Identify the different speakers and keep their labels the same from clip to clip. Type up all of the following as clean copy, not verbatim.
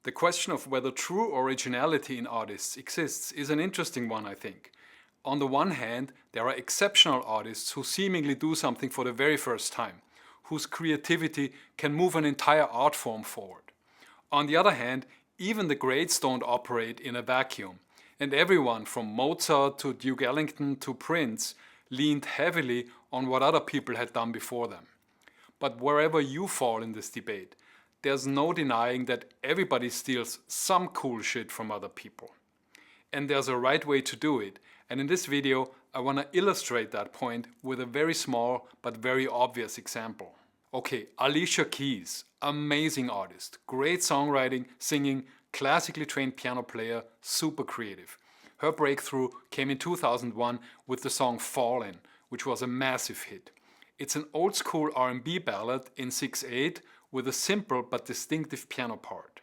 Speaker 1: The question of whether true originality in artists exists is an interesting one, I think. On the one hand, there are exceptional artists who seemingly do something for the very first time, whose creativity can move an entire art form forward. On the other hand, even the greats don't operate in a vacuum, and everyone from Mozart to Duke Ellington to Prince leaned heavily on what other people had done before them. But wherever you fall in this debate, there's no denying that everybody steals some cool shit from other people. And there's a right way to do it, and in this video I want to illustrate that point with a very small but very obvious example. Okay, Alicia Keys, amazing artist, great songwriting, singing, classically trained piano player, super creative. Her breakthrough came in 2001 with the song Fallin', which was a massive hit. It's an old school R&B ballad in 6/8 with a simple but distinctive piano part.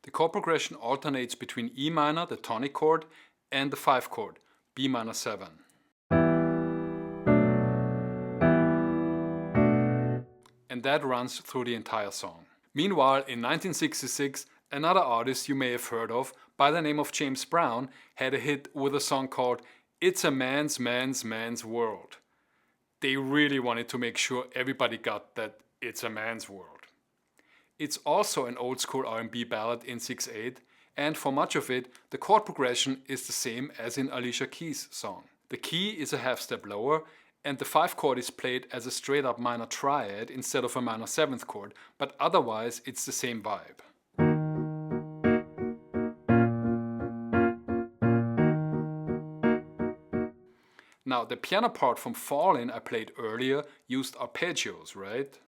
Speaker 1: The chord progression alternates between E minor, the tonic chord, and the 5 chord, B minor 7. And that runs through the entire song. Meanwhile, in 1966, another artist you may have heard of by the name of James Brown had a hit with a song called It's a Man's World. They really wanted to make sure everybody got that it's a man's world. It's also an old school R&B ballad in 6/8, and for much of it, the chord progression is the same as in Alicia Keys' song. The key is a half step lower, and the 5 chord is played as a straight up minor triad instead of a minor 7th chord, but otherwise it's the same vibe. Now, the piano part from Fallin' I played earlier used arpeggios, right?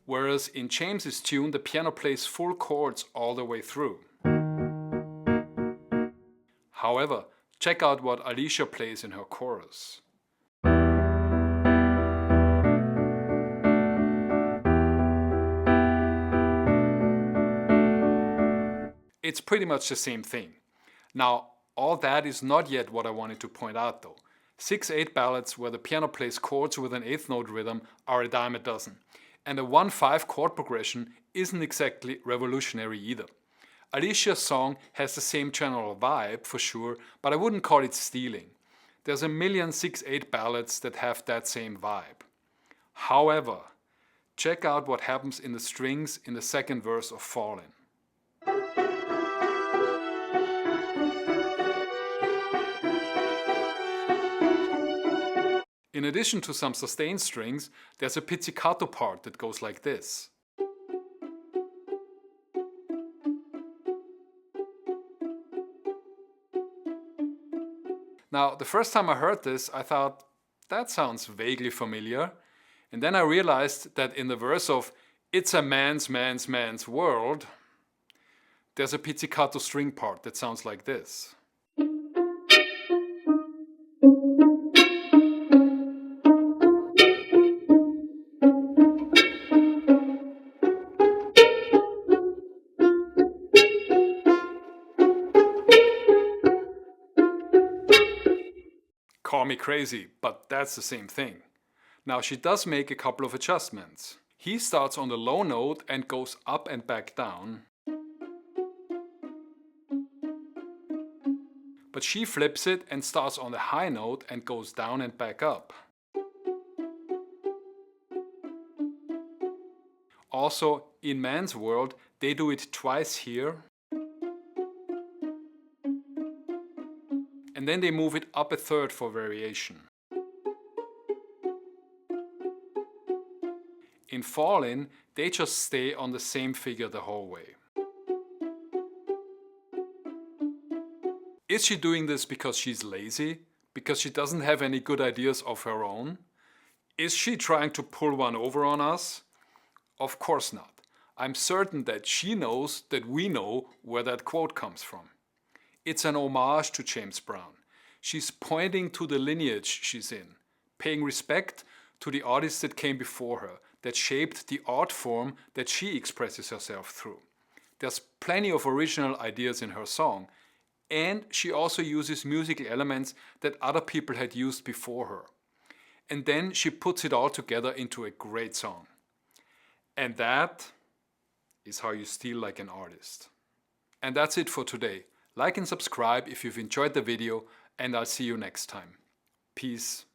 Speaker 1: Whereas in James's tune, the piano plays full chords all the way through. However, check out what Alicia plays in her chorus. It's pretty much the same thing. Now, all that is not yet what I wanted to point out though. 6/8 ballads where the piano plays chords with an 8th note rhythm are a dime a dozen. And a 1/5 chord progression isn't exactly revolutionary either. Alicia's song has the same general vibe for sure, but I wouldn't call it stealing. There's a million 6/8 ballads that have that same vibe. However, check out what happens in the strings in the second verse of Fallin'. In addition to some sustained strings, there's a pizzicato part that goes like this. Now, the first time I heard this, I thought, that sounds vaguely familiar. And then I realized that in the verse of It's a man's world, there's a pizzicato string part that sounds like this. Call me crazy, but that's the same thing. Now she does make a couple of adjustments. He starts on the low note and goes up and back down. But she flips it and starts on the high note and goes down and back up. Also, in Man's World, they do it twice here. And then they move it up a third for variation. In Fallin', they just stay on the same figure the whole way. Is she doing this because she's lazy? Because she doesn't have any good ideas of her own? Is she trying to pull one over on us? Of course not. I'm certain that she knows that we know where that quote comes from. It's an homage to James Brown. She's pointing to the lineage she's in, paying respect to the artists that came before her, that shaped the art form that she expresses herself through. There's plenty of original ideas in her song, And she also uses musical elements that other people had used before her. And then she puts it all together into a great song. And that is how you steal like an artist. And that's it for today. Like and subscribe if you've enjoyed the video, and I'll see you next time. Peace.